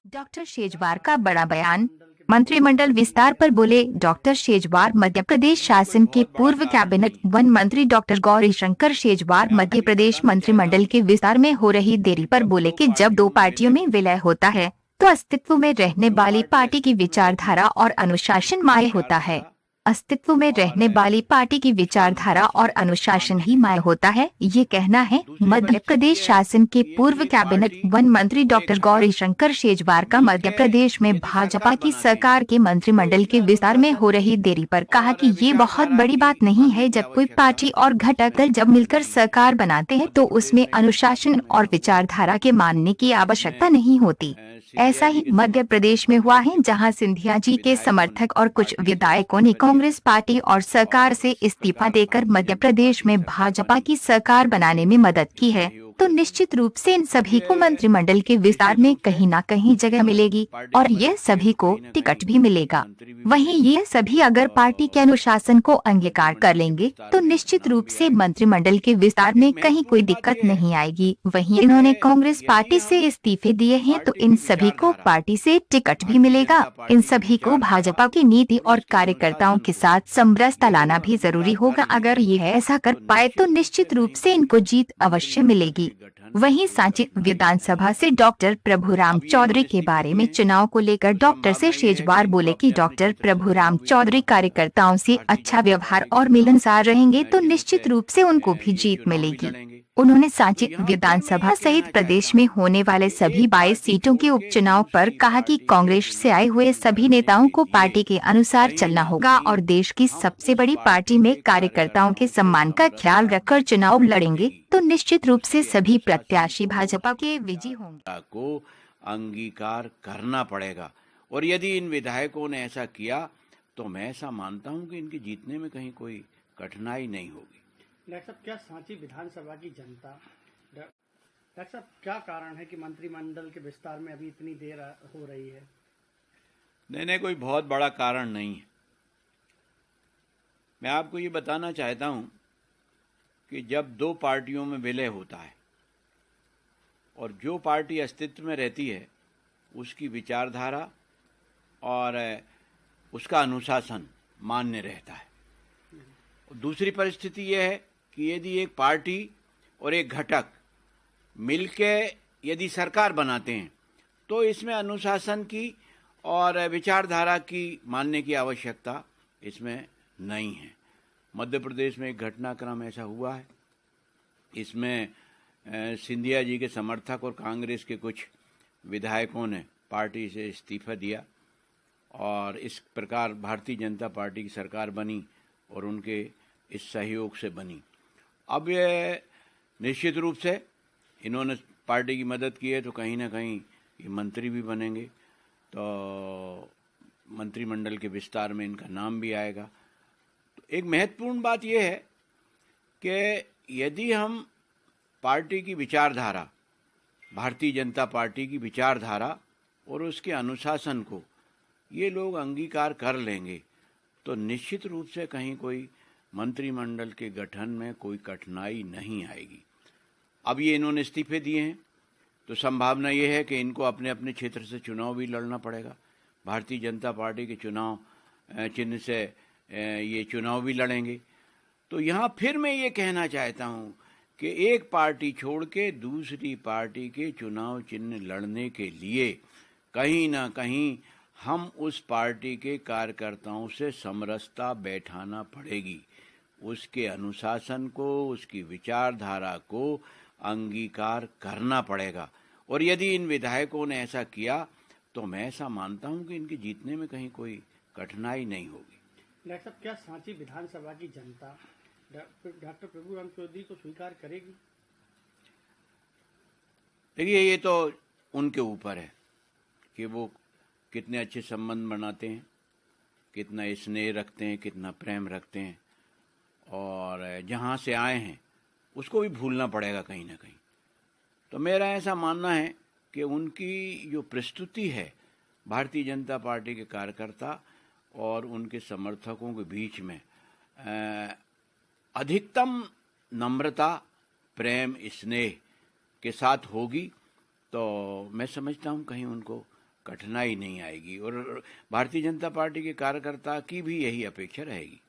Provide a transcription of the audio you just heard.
Doctor Shejwar का बड़ा बयान। मंत्रिमंडल विस्तार पर बोले डॉक्टर शेजवार। मध्य प्रदेश शासन के पूर्व कैबिनेट वन मंत्री डॉक्टर गौरीशंकर शेजवार मध्य प्रदेश मंत्रिमंडल के विस्तार में हो रही देरी पर बोले कि जब दो पार्टियों में विलय होता है तो अस्तित्व में रहने वाली पार्टी की विचारधारा और अनुशासन माय होता है। अस्तित्व में रहने वाली पार्टी की विचारधारा और अनुशासन ही माय होता है, ये कहना है मध्य प्रदेश शासन के पूर्व कैबिनेट वन मंत्री डॉक्टर गौरीशंकर शेजवार का मध्य प्रदेश में भाजपा की सरकार के मंत्रिमंडल के विस्तार में हो रही देरी पर कहा कि ये बहुत बड़ी बात नहीं है। जब कोई पार्टी और घटक दल जब मिलकर सरकार बनाते हैं तो उसमें अनुशासन और विचारधारा के मानने की आवश्यकता नहीं होती। ऐसा ही मध्य प्रदेश में हुआ है, जहां सिंधिया जी के समर्थक और कुछ विधायकों ने कांग्रेस पार्टी और सरकार से इस्तीफा देकर मध्य प्रदेश में भाजपा की सरकार बनाने में मदद की है। तो निश्चित रूप से इन सभी को मंत्रिमंडल के विस्तार में कहीं न कहीं जगह मिलेगी और यह सभी को टिकट भी मिलेगा। वहीं ये सभी अगर पार्टी के अनुशासन को अंगीकार कर लेंगे तो निश्चित रूप से मंत्रिमंडल के विस्तार में कहीं कोई दिक्कत नहीं आएगी। वहीं इन्होंने कांग्रेस पार्टी से इस्तीफे दिए हैं तो इन सभी को पार्टी से टिकट भी मिलेगा। इन सभी को भाजपा की नीति और कार्यकर्ताओं के साथ समरसता लाना भी जरूरी होगा। अगर ये ऐसा कर पाए तो निश्चित रूप से इनको जीत अवश्य मिलेगी। वहीं सांची विधानसभा से डॉक्टर प्रभुराम चौधरी के बारे में चुनाव को लेकर डॉक्टर से शेजवार बोले कि डॉक्टर प्रभुराम चौधरी कार्यकर्ताओं से अच्छा व्यवहार और मिलनसार रहेंगे तो निश्चित रूप से उनको भी जीत मिलेगी। उन्होंने सांची विधानसभा सहित प्रदेश में होने वाले सभी 22 सीटों के उपचुनाव पर कहा कि कांग्रेस से आए हुए सभी नेताओं को पार्टी के अनुसार चलना होगा और देश की सबसे बड़ी पार्टी में कार्यकर्ताओं के सम्मान का ख्याल रखकर चुनाव लड़ेंगे तो निश्चित रूप से सभी प्रत्याशी भाजपा के विजयी होंगे। को अंगीकार करना पड़ेगा और यदि इन विधायकों ने ऐसा किया तो मैं ऐसा मानता हूं कि इनके जीतने में कहीं कोई कठिनाई नहीं होगी। डॉक्टर साहब, क्या सांची विधानसभा की जनता, डॉक्टर साहब क्या कारण है कि मंत्रिमंडल के विस्तार में अभी इतनी देर हो रही है? नहीं, कोई बहुत बड़ा कारण नहीं है। मैं आपको ये बताना चाहता हूं कि जब दो पार्टियों में विलय होता है और जो पार्टी अस्तित्व में रहती है उसकी विचारधारा और उसका अनुशासन मान्य रहता है। दूसरी परिस्थिति यह है कि यदि एक पार्टी और एक घटक मिलके यदि सरकार बनाते हैं तो इसमें अनुशासन की और विचारधारा की मानने की आवश्यकता इसमें नहीं है। मध्य प्रदेश में एक घटनाक्रम ऐसा हुआ है, इसमें सिंधिया जी के समर्थक और कांग्रेस के कुछ विधायकों ने पार्टी से इस्तीफा दिया और इस प्रकार भारतीय जनता पार्टी की सरकार बनी और उनके इस सहयोग से बनी। अब ये निश्चित रूप से इन्होंने पार्टी की मदद की है तो कहीं ना कहीं ये मंत्री भी बनेंगे, तो मंत्रिमंडल के विस्तार में इनका नाम भी आएगा। तो एक महत्वपूर्ण बात यह है कि यदि हम पार्टी की विचारधारा, भारतीय जनता पार्टी की विचारधारा और उसके अनुशासन को ये लोग अंगीकार कर लेंगे तो निश्चित रूप से कहीं कोई मंत्रिमंडल के गठन में कोई कठिनाई नहीं आएगी। अब ये इन्होंने इस्तीफे दिए हैं तो संभावना ये है कि इनको अपने अपने क्षेत्र से चुनाव भी लड़ना पड़ेगा। भारतीय जनता पार्टी के चुनाव चिन्ह से ये चुनाव भी लड़ेंगे। तो यहाँ फिर मैं ये कहना चाहता हूँ कि एक पार्टी छोड़ के दूसरी पार्टी के चुनाव चिन्ह लड़ने के लिए कहीं ना कहीं हम उस पार्टी के कार्यकर्ताओं से समरसता बैठाना पड़ेगी, उसके अनुशासन को, उसकी विचारधारा को अंगीकार करना पड़ेगा। और यदि इन विधायकों ने ऐसा किया तो मैं ऐसा मानता हूं कि इनके जीतने में कहीं कोई कठिनाई नहीं होगी। डॉक्टर साहब, क्या सांची विधानसभा की जनता डॉक्टर प्रभुराम चौधरी को स्वीकार करेगी? देखिए, ये तो उनके ऊपर है कि वो कितने अच्छे संबंध बनाते हैं, कितना स्नेह रखते हैं, कितना प्रेम रखते हैं और जहाँ से आए हैं उसको भी भूलना पड़ेगा कहीं ना कहीं। तो मेरा ऐसा मानना है कि उनकी जो प्रस्तुति है भारतीय जनता पार्टी के कार्यकर्ता और उनके समर्थकों के बीच में अधिकतम नम्रता, प्रेम, स्नेह के साथ होगी तो मैं समझता हूँ कहीं उनको कठिनाई नहीं आएगी और भारतीय जनता पार्टी के कार्यकर्ता की भी यही अपेक्षा रहेगी।